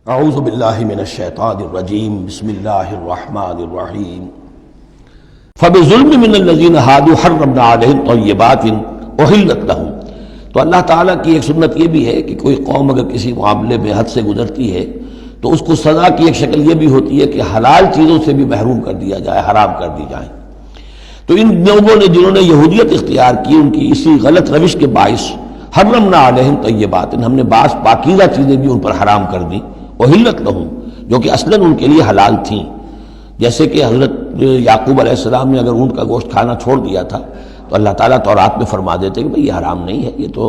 اعوذ باللہ من الشیطان الرجیم بسم اللہ الرحمن الرحیم فبظلم من الذین ہادوا حرمنا علیہم طیبات احلت لہم۔ تو اللہ تعالیٰ کی ایک سنت یہ بھی ہے کہ کوئی قوم اگر کسی معاملے میں حد سے گزرتی ہے تو اس کو سزا کی ایک شکل یہ بھی ہوتی ہے کہ حلال چیزوں سے بھی محروم کر دیا جائے، حرام کر دی جائیں۔ تو ان لوگوں نے جنہوں نے یہودیت اختیار کی، ان کی اسی غلط روش کے باعث حرمنا علیہم طیبات، ہم نے بعض پاکیزہ چیزیں بھی ان پر حرام کر دیں، احلت لہم، جو کہ اصلاً ان کے لیے حلال تھیں۔ جیسے کہ حضرت یعقوب علیہ السلام نے اگر اونٹ کا گوشت کھانا چھوڑ دیا تھا تو اللہ تعالیٰ تورات میں فرما دیتے کہ بھئی یہ حرام نہیں ہے، یہ تو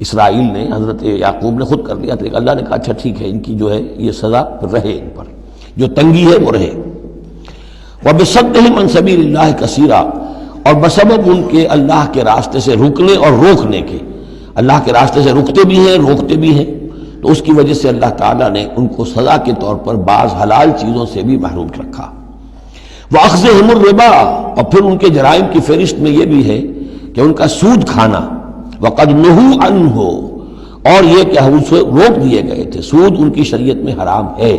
اسرائیل نے، حضرت یعقوب نے خود کر لیا تھا۔ اللہ نے کہا اچھا ٹھیک ہے، ان کی جو ہے یہ سزا رہے، ان پر جو تنگی ہے وہ رہے۔ وَبِصَدِّهِمْ عَنْ سَبِيلِ اللَّهِ كَثِيرًا، اور بسبب ان کے اللہ کے راستے سے رکنے اور روکنے کے، اللہ کے راستے سے رکتے بھی ہیں، روکتے بھی ہیں، تو اس کی وجہ سے اللہ تعالیٰ نے ان کو سزا کے طور پر بعض حلال چیزوں سے بھی محروم رکھا۔ وَأَخْذِهِمُ الرِّبَا، اور پھر ان کے جرائم کی فہرست میں یہ بھی ہے کہ ان کا سود کھانا، وَقَدْ نُهُوا عَنْهُ، اور یہ کہ اسے روک دیے گئے تھے۔ سود ان کی شریعت میں حرام ہے،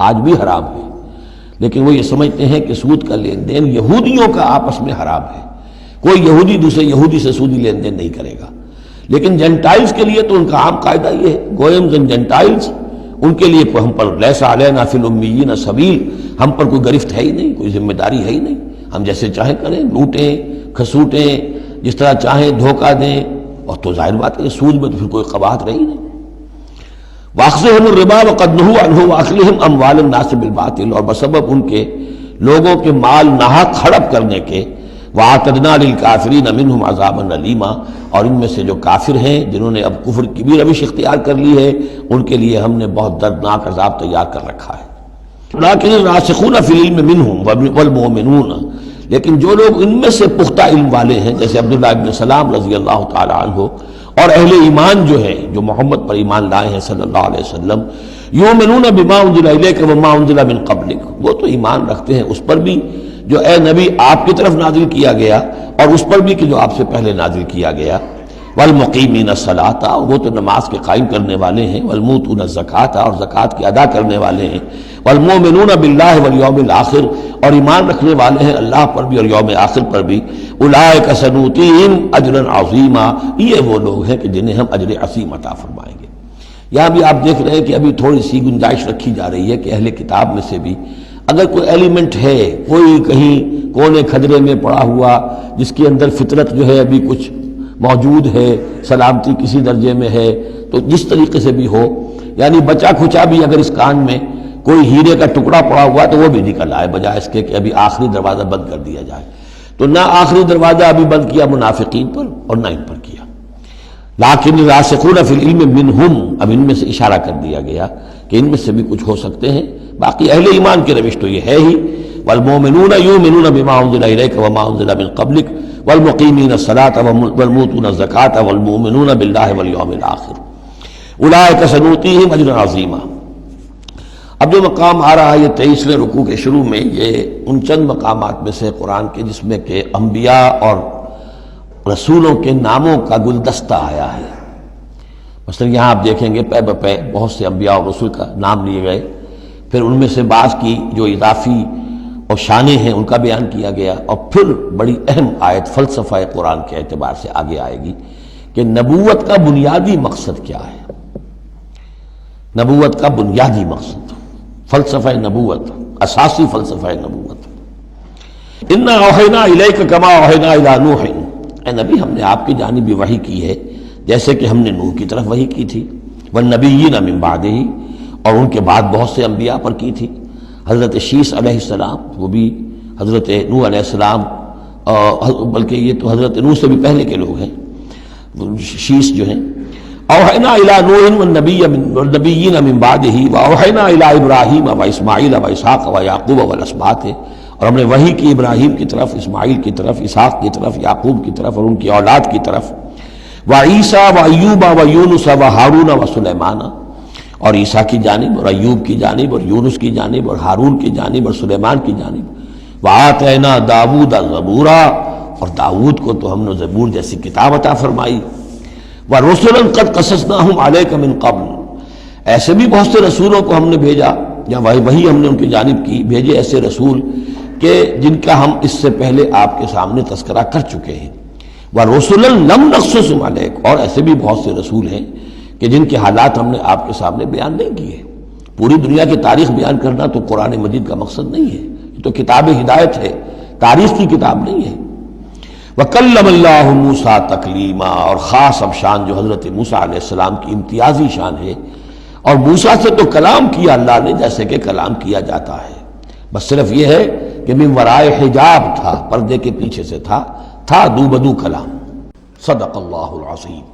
آج بھی حرام ہے، لیکن وہ یہ سمجھتے ہیں کہ سود کا لین دین یہودیوں کا آپس میں حرام ہے، کوئی یہودی دوسرے یہودی سے سودی لین دین نہیں کرے گا۔ لیکن جنٹائلز کے لیے تو ان کا عام قاعدہ یہ ہے، گوئمز اینڈ جنٹائلز، ان کے لیے ہم پر لیس علینا فی الامیین سبیل، ہم پر کوئی گرفت ہے ہی نہیں، کوئی ذمہ داری ہے ہی نہیں، ہم جیسے چاہیں کریں، لوٹیں کھسوٹیں، جس طرح چاہیں دھوکہ دیں، اور تو ظاہر بات ہے سود میں تو پھر کوئی قباحت رہی نہیں۔ وَأَخْذِهِمُ الرِّبَا وَقَدْ نُهُوا عَنْهُ وَأَكْلِهِمْ أَمْوَالَ النَّاسِ بِالْبَاطِلِ، اور بسبب ان کے لوگوں کے مال ناحق ہڑپ کرنے کے، وَأَعْتَدْنَا لِلْكَافِرِينَ مِنْهُمْ عَذَابًا أَلِيمًا، اور ان میں سے جو کافر ہیں جنہوں نے اب کفر کی بھی روش اختیار کر لی ہے، ان کے لیے ہم نے بہت دردناک عذاب تیار کر رکھا ہے۔ لَٰكِنِ الرَّاسِخُونَ فِي الْعِلْمِ مِنْهُمْ وَالْمُؤْمِنُونَ، لیکن جو لوگ ان میں سے پختہ علم والے ہیں، جیسے عبداللہ ابن سلام رضی اللہ تعالی عنہ، اور اہل ایمان جو ہیں، جو محمد پر ایمان لائے ہیں صلی اللہ علیہ وسلم، یؤمنون بما انزل الیک وما انزل من قبلک، وہ تو ایمان رکھتے ہیں اس پر بھی جو اے نبی آپ کی طرف نازل کیا گیا، اور اس پر بھی کہ جو آپ سے پہلے نازل کیا گیا۔ والمقیمین الصلاۃ، وہ تو نماز کے قائم کرنے والے ہیں، والموتون الزکوٰۃ، اور زکوٰۃ کی ادا کرنے والے ہیں، والمؤمنون باللہ والیوم الآخر، اور ایمان رکھنے والے ہیں اللہ پر بھی اور یوم آخر پر بھی۔ اولئک سنؤتیہم اجرا عظیما، یہ وہ لوگ ہیں کہ جنہیں ہم اجر عظیم عطا فرمائیں گے۔ یہاں بھی آپ دیکھ رہے ہیں کہ ابھی تھوڑی سی گنجائش رکھی جا رہی ہے کہ اہل کتاب میں سے بھی اگر کوئی ایلیمنٹ ہے، کوئی کہیں کونے کھدرے میں پڑا ہوا جس کے اندر فطرت جو ہے ابھی کچھ موجود ہے، سلامتی کسی درجے میں ہے، تو جس طریقے سے بھی ہو، یعنی بچا کھچا بھی اگر اس کان میں کوئی ہیرے کا ٹکڑا پڑا ہوا تو وہ بھی نکل آئے، بجائے اس کے کہ ابھی آخری دروازہ بند کر دیا جائے۔ تو نہ آخری دروازہ ابھی بند کیا منافقین پر اور نہ ان پر کیا۔ لیکن الراسخون فی العلم منہم، اب ان میں سے اشارہ کر دیا گیا کہ ان میں سے بھی کچھ ہو سکتے ہیں، باقی اہل ایمان کی روش تو یہ ہے ہی، والمؤمنون یؤمنون بما انزل الیک وما انزل من قبلک والمقیمین الصلاۃ والمؤتون الزکوٰۃ والمؤمنون باللہ والیوم الآخر اولئک سنؤتیہم اجرا عظیما۔ اب جو مقام آ رہا ہے یہ 23ویں رکوع کے شروع میں، یہ ان چند مقامات میں سے قرآن کے جس میں کہ انبیاء اور رسولوں کے ناموں کا گلدستہ آیا ہے۔ مثلا یہاں آپ دیکھیں گے پے بپے بہت سے انبیاء اور رسول کا نام لیے گئے، پھر ان میں سے بعض کی جو اضافی اور شانیں ہیں ان کا بیان کیا گیا، اور پھر بڑی اہم آیت فلسفہ قرآن کے اعتبار سے آگے آئے گی کہ نبوت کا بنیادی مقصد کیا ہے۔ نبوت کا بنیادی مقصد، فلسفہ نبوت، اساسی فلسفہ نبوت۔ انا اوحینا الیک کما اوحینا الی نوح، اے نبی ہم نے آپ کی جانب بھی وحی کی ہے جیسے کہ ہم نے نوح کی طرف وحی کی تھی، والنبیین من بعدہ، اور ان کے بعد بہت سے انبیاء پر کی تھی۔ حضرت شیس علیہ السلام، وہ بھی حضرت نوح علیہ السلام، بلکہ یہ تو حضرت نوح سے بھی پہلے کے لوگ ہیں، شیس جو ہیں۔ اوحینا الی نوح والنبیین من بعدہ واوحینا الی ابراہیم واسماعیل واسحاق ویعقوب والاسباط، اور ہم نے وحی کی ابراہیم کی طرف، اسماعیل کی طرف، اسحاق کی طرف، یعقوب کی طرف اور ان کی اولاد کی طرف، وعیسیٰ وایوب ویونس وہارون وسلیمان، اور عیسیٰ کی جانب اور ایوب کی جانب اور یونس کی جانب اور ہارون کی جانب اور سلیمان کی جانب، وآتینا داود زبورا، اور داود کو تو ہم نے زبور جیسی کتاب عطا فرمائی، ورسلا قد قصصناہم علیک من قبل، ایسے بھی بہت سے رسولوں کو ہم نے بھیجا، یا وہی ہم نے ان کی جانب کی بھیجے ایسے رسول کہ جن کا ہم اس سے پہلے آپ کے سامنے تذکرہ کر چکے ہیں، وَرُسُلًا لَمْ نَقْصُصْهُمْ عَلَيْكَ، اور ایسے بھی بہت سے رسول ہیں کہ جن کے حالات ہم نے آپ کے سامنے بیان نہیں کیے۔ پوری دنیا کی تاریخ بیان کرنا تو قرآن مجید کا مقصد نہیں ہے، یہ تو کتاب ہدایت ہے، تاریخ کی کتاب نہیں ہے۔ وَكَلَّمَ اللَّهُ مُوسَىٰ تَكْلِيمًا، اور خاص اب شان جو حضرت موسیٰ علیہ السلام کی امتیازی شان ہے، اور موسیٰ سے تو کلام کیا اللہ نے جیسے کہ کلام کیا جاتا ہے، بس صرف یہ ہے کہ من ورائے حجاب تھا، پردے کے پیچھے سے تھا دو بدو کلام۔ صدق اللہ العظیم۔